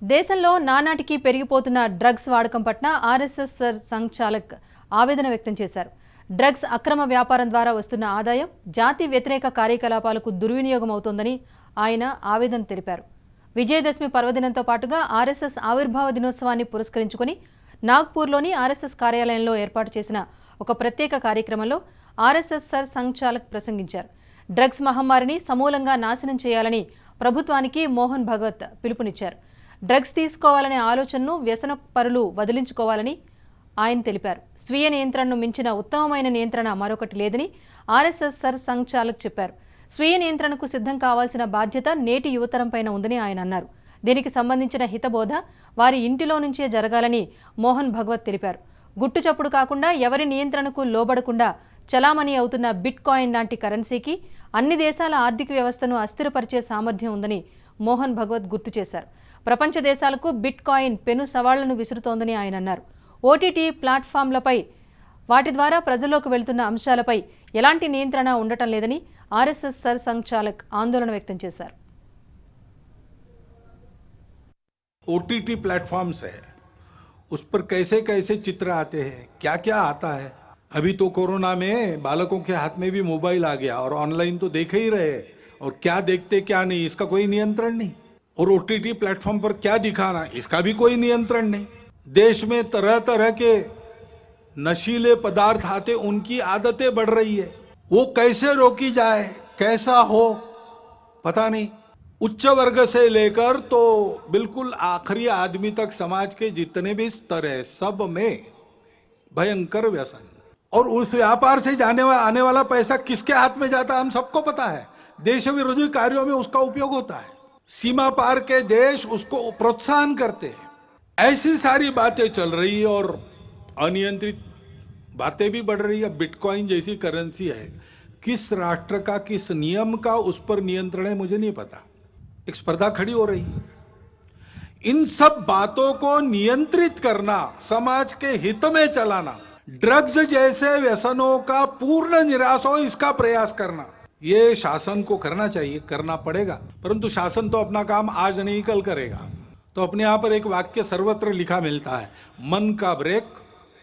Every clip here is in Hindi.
దేశంలో నానాటికి పెరిగిపోతున్న డ్రగ్స్ వాడకం పట్ల ఆర్ఎస్ఎస్ సంచాలక్ ఆవేదన వ్యక్తం చేశారు. డ్రగ్స్ అక్రమ వ్యాపారం ద్వారా వస్తున్న ఆదాయం జాతి వ్యతిరేక కార్యకలాపాలకు దుర్వినియోగం అవుతోందని ఆయన ఆవేదన తెలిపారు. విజయదశమి పర్వదినంతో పాటుగా ఆర్ఎస్ఎస్ ఆవిర్భావ దినోత్సవాన్ని పురస్కరించుకుని నాగ్పూర్లోని ఆర్ఎస్ఎస్ కార్యాలయంలో ఏర్పాటు చేసిన ఒక ప్రత్యేక కార్యక్రమంలో ఆర్ఎస్ఎస్ సంచాలక్ ప్రసంగించారు. డ్రగ్స్ మహమ్మారిని సమూలంగా నాశనం చేయాలని ప్రభుత్వానికి మోహన్ భగవత్ పిలుపునిచ్చారు. డ్రగ్స్ తీసుకోవాలనే ఆలోచనను వ్యసన పరులు వదిలించుకోవాలని ఆయన తెలిపారు. స్వీయ నియంత్రణను మించిన ఉత్తమమైన నియంత్రణ మరొకటి లేదని ఆర్ఎస్ఎస్ సంచాలక్ చెప్పారు. స్వీయ నియంత్రణకు సిద్ధం కావాల్సిన బాధ్యత నేటి యువతరంపైన ఉందని ఆయన అన్నారు. దీనికి సంబంధించిన హితబోధ వారి ఇంటిలో నుంచే జరగాలని మోహన్ భగవత్ తెలిపారు. గుట్టుచప్పుడు కాకుండా ఎవరి నియంత్రణకు లోబడకుండా చలామణి అవుతున్న బిట్ కాయిన్ లాంటి కరెన్సీకి అన్ని దేశాల ఆర్థిక వ్యవస్థను అస్థిరపరిచే సామర్థ్యం ఉందని మోహన్ భగవత్ గుర్తు చేశారు. ప్రపంచ దేశాలకు బిట్ కాయిన్ పెను సవాళ్లను విసురుతోందని ఆయన అన్నారు. ఓటీటీ ప్లాట్ఫామ్లపై వాటి ద్వారా ప్రజల్లోకి వెళ్తున్న అంశాలపై ఎలాంటి నియంత్రణ ఉండటం లేదని ఆర్ఎస్ఎస్ సంచాలక్ ఆందోళన వ్యక్తం చేశారు. ओटीटी प्लेटफॉर्म्स है, उस पर कैसे कैसे चित्र आते हैं, क्या क्या आता है। अभी तो कोरोना में बालकों के हाथ में भी मोबाइल आ गया और ऑनलाइन तो देख ही रहे, और क्या देखते क्या नहीं इसका कोई नियंत्रण नहीं। और ओटीटी प्लेटफॉर्म पर क्या दिखाना इसका भी कोई नियंत्रण नहीं। देश में तरह तरह के नशीले पदार्थ आते, उनकी आदतें बढ़ रही है, वो कैसे रोकी जाए, कैसा हो पता नहीं। उच्च वर्ग से लेकर तो बिल्कुल आखिरी आदमी तक समाज के जितने भी स्तर है सब में भयंकर व्यसन। और उस व्यापार से आने वाला पैसा किसके हाथ में जाता है हम सबको पता है। देश विरोधी कार्यों में उसका उपयोग होता है। सीमा पार के देश उसको प्रोत्साहन करते हैं। ऐसी सारी बातें चल रही है और अनियंत्रित बातें भी बढ़ रही है। बिटकॉइन जैसी करेंसी है, किस राष्ट्र का किस नियम का उस पर नियंत्रण है मुझे नहीं पता। एक स्पर्धा खड़ी हो रही है। इन सब बातों को नियंत्रित करना, समाज के हित में चलाना, ड्रग्स जैसे व्यसनों का पूर्ण निराश हो इसका प्रयास करना, ये शासन को करना चाहिए, करना पड़ेगा। परंतु शासन तो अपना काम आज नहीं कल करेगा। तो अपने यहां पर एक वाक्य सर्वत्र लिखा मिलता है, मन का ब्रेक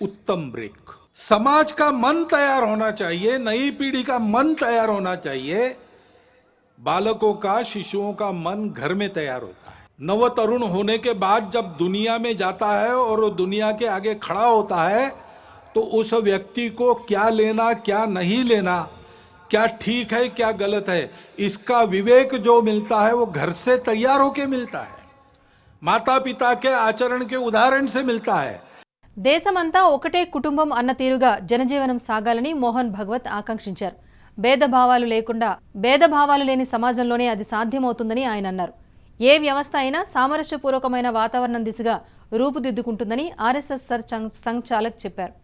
उत्तम ब्रेक। समाज का मन तैयार होना चाहिए, नई पीढ़ी का मन तैयार होना चाहिए। बालकों का, शिशुओं का मन घर में तैयार होता है। नव तरुण होने के बाद जब दुनिया में जाता है और दुनिया के आगे खड़ा होता है तो उस व्यक्ति को क्या लेना क्या नहीं लेना, क्या ठीक है क्या गलत है, इसका विवेक जो मिलता है वो घर से तैयार होके मिलता है, माता पिता के आचरण के उदाहरण से मिलता है। దేశమంతా ఒకటే కుటుంబం అన్న తీరుగా జనజీవనం సాగాలని మోహన్ భగవత్ ఆకాంక్షించారు. భేదభావాలు లేని సమాజంలోనే అది సాధ్యమవుతుందని ఆయన అన్నారు. ఏ వ్యవస్థ అయినా సామరస్యపూర్వకమైన వాతావరణం దిశగా రూపుదిద్దుకుంటుందని ఆర్ఎస్ఎస్ సంచాలక్ చెప్పారు.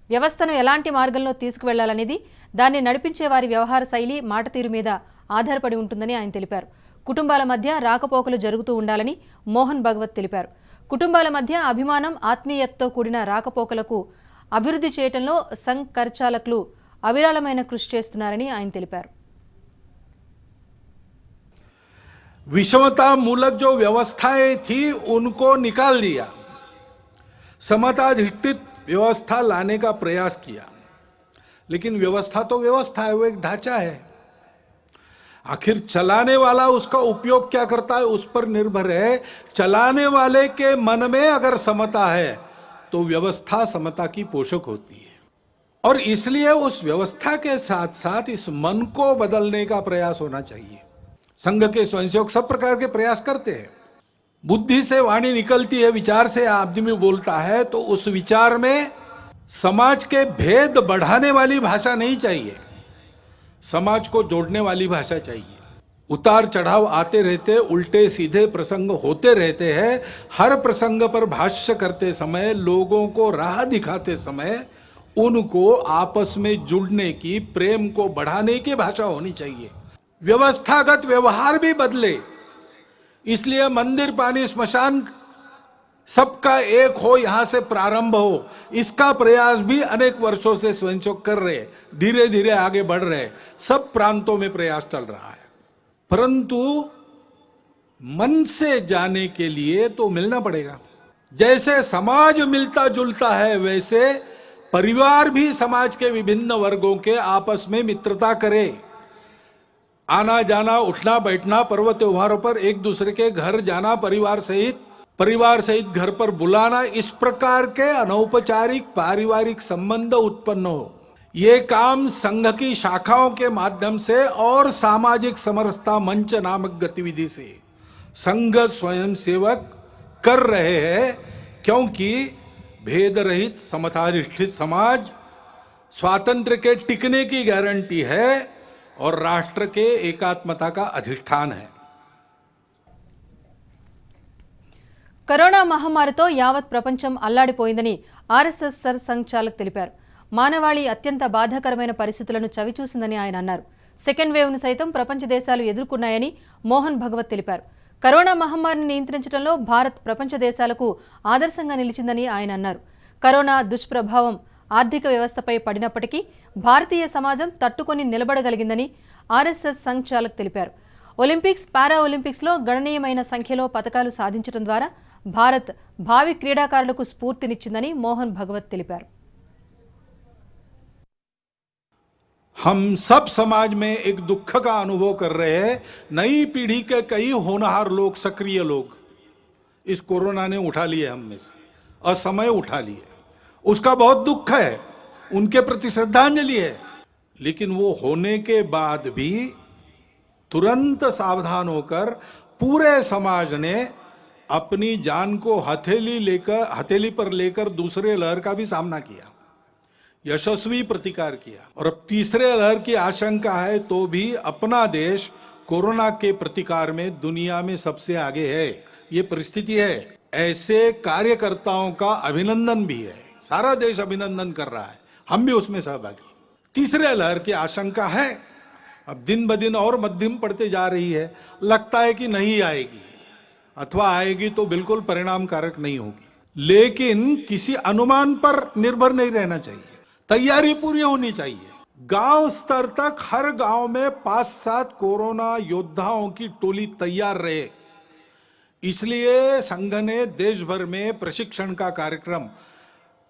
వ్యవస్థను ఎలాంటి మార్గంలో తీసుకువెళ్లాలనేది దాన్ని నడిపించే వారి వ్యవహార శైలి, మాట తీరు మీద ఆధారపడి ఉంటుందని ఆయన తెలిపారు. కుటుంబాల మధ్య రాకపోకలు జరుగుతూ ఉండాలని మోహన్ భగవత్ తెలిపారు. కుటుంబాల మధ్య అభిమానం, ఆత్మీయతతో కూడిన రాకపోకలకు అభివృద్ధి చేయడంలో సంచాలకులు అవిరాళమైన కృషి చేస్తున్నారని ఆయన తెలిపారు. विषमता मूलक जो व्यवस्थाएं थी उनको निकाल दिया, समताधिष्ठित व्यवस्था लाने का प्रयास किया। लेकिन व्यवस्था तो व्यवस्था है, वो एक ढांचा है। आखिर चलाने वाला उसका उपयोग क्या करता है उस पर निर्भर है। चलाने वाले के मन में अगर समता है तो व्यवस्था समता की पोषक होती है। और इसलिए उस व्यवस्था के साथ साथ इस मन को बदलने का प्रयास होना चाहिए। संघ के स्वयंसेवक सब प्रकार के प्रयास करते हैं। बुद्धि से वाणी निकलती है, विचार से आदमी बोलता है, तो उस विचार में समाज के भेद बढ़ाने वाली भाषा नहीं चाहिए, समाज को जोड़ने वाली भाषा चाहिए। उतार चढ़ाव आते रहते, उल्टे सीधे प्रसंग होते रहते हैं। हर प्रसंग पर भाष्य करते समय, लोगों को राह दिखाते समय उनको आपस में जुड़ने की, प्रेम को बढ़ाने की भाषा होनी चाहिए। व्यवस्थागत व्यवहार भी बदले, इसलिए मंदिर पानी स्मशान सबका एक हो, यहां से प्रारंभ हो, इसका प्रयास भी अनेक वर्षों से स्वयंसेवक कर रहे, धीरे धीरे आगे बढ़ रहे, सब प्रांतों में प्रयास चल रहा है। परंतु मन से जाने के लिए तो मिलना पड़ेगा। जैसे समाज मिलता जुलता है, वैसे परिवार भी समाज के विभिन्न वर्गों के आपस में मित्रता करे। आना जाना, उठना बैठना, पर्व त्योहारों पर एक दूसरे के घर जाना, परिवार सहित घर पर बुलाना, इस प्रकार के अनौपचारिक पारिवारिक संबंध उत्पन्न हो। ये काम संघ की शाखाओं के माध्यम से और सामाजिक समरसता मंच नामक गतिविधि से संघ स्वयं सेवक कर रहे हैं, क्योंकि भेद रहित समताधिष्ठित समाज स्वातंत्र्य के टिकने की गारंटी है और राष्ट्र के एकात्मता का अधिष्ठान है। కరోనా మహమ్మారితో యావత్ ప్రపంచం అల్లాడిపోయిందని ఆర్ఎస్ఎస్ సర్ సంఘ్ తెలిపారు. మానవాళి అత్యంత బాధాకరమైన పరిస్థితులను చవిచూసిందని ఆయన అన్నారు. సెకండ్ వేవ్ను సైతం ప్రపంచ దేశాలు ఎదుర్కొన్నాయని మోహన్ భగవత్ తెలిపారు. కరోనా మహమ్మారిని నియంత్రించడంలో భారత్ ప్రపంచ దేశాలకు ఆదర్శంగా నిలిచిందని ఆయన అన్నారు. కరోనా దుష్ప్రభావం ఆర్థిక వ్యవస్థపై పడినప్పటికీ భారతీయ సమాజం తట్టుకొని నిలబడగలిగిందని ఆర్ఎస్ఎస్ సంఘ్ తెలిపారు. ఒలింపిక్స్, పారా ఒలింపిక్స్లో గణనీయమైన సంఖ్యలో పతకాలు సాధించడం ద్వారా భారత్ భావి క్రీడాకారులకు స్ఫూర్తినిచ్చిందని మోహన్ భగవత్ తెలిపారు. हम सब समाज में एक दुख का अनुभव कर रहे हैं। नई पीढ़ी के कई होनहार लोग, सक्रिय लोग इस कोरोना ने उठा लिए हम में से, असमय उठा लिए। उसका बहुत दुख है, उनके प्रति श्रद्धांजलि है। लेकिन वो होने के बाद भी तुरंत सावधान होकर पूरे समाज ने अपनी जान को हथेली पर लेकर दूसरे लहर का भी सामना किया, यशस्वी प्रतिकार किया। और अब तीसरे लहर की आशंका है तो भी अपना देश कोरोना के प्रतिकार में दुनिया में सबसे आगे है। ये परिस्थिति है। ऐसे कार्यकर्ताओं का अभिनंदन भी है, सारा देश अभिनंदन कर रहा है, हम भी उसमें सहभागी। तीसरे लहर की आशंका है, अब दिन ब दिन और मध्यम पड़ते जा रही है। लगता है कि नहीं आएगी, अथवा आएगी तो बिल्कुल परिणामकारक नहीं होगी। लेकिन किसी अनुमान पर निर्भर नहीं रहना चाहिए, तैयारी पूरी होनी चाहिए। गांव स्तर तक हर गांव में 5-7 कोरोना योद्धाओं की टोली तैयार रहे। इसलिए संघ ने देश भर में प्रशिक्षण का कार्यक्रम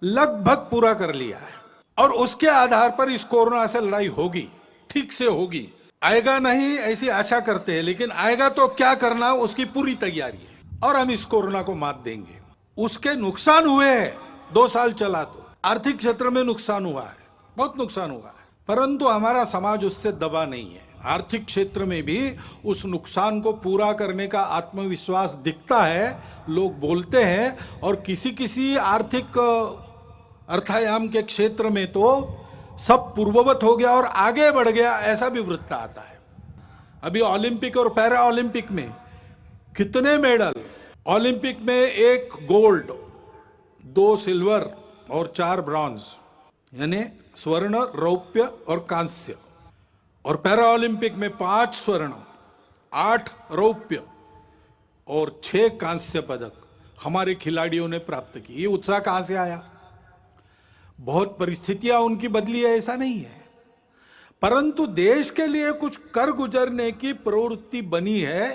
लगभग पूरा कर लिया है और उसके आधार पर इस कोरोना से लड़ाई होगी, ठीक से होगी। आएगा नहीं ऐसी आशा करते हैं, लेकिन आएगा तो क्या करना उसकी पूरी तैयारी है और हम इस कोरोना को मात देंगे। उसके नुकसान हुए हैं, 2 साल चला तो आर्थिक क्षेत्र में नुकसान हुआ है, बहुत नुकसान हुआ है, परंतु हमारा समाज उससे दबा नहीं है। आर्थिक क्षेत्र में भी उस नुकसान को पूरा करने का आत्मविश्वास दिखता है, लोग बोलते हैं। और किसी आर्थिक अर्थायाम के क्षेत्र में तो सब पूर्ववत हो गया और आगे बढ़ गया, ऐसा भी वृत्त आता है। अभी ओलंपिक और पैरा ओलंपिक में कितने मेडल, ओलंपिक में 1 गोल्ड, 2 सिल्वर और 4 ब्रॉन्ज, यानी स्वर्ण, रौप्य और कांस्य। और पैरा ओलंपिक में 5 स्वर्ण, 8 रौप्य और 6 कांस्य पदक हमारे खिलाड़ियों ने प्राप्त की। ये उत्साह कहां से आया? बहुत परिस्थितियां उनकी बदली है, ऐसा नहीं है, परंतु देश के लिए कुछ कर गुजरने की प्रवृत्ति बनी है।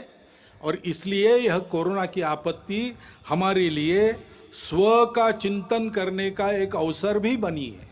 और इसलिए यह कोरोना की आपत्ति हमारे लिए स्व का चिंतन करने का एक अवसर भी बनी है।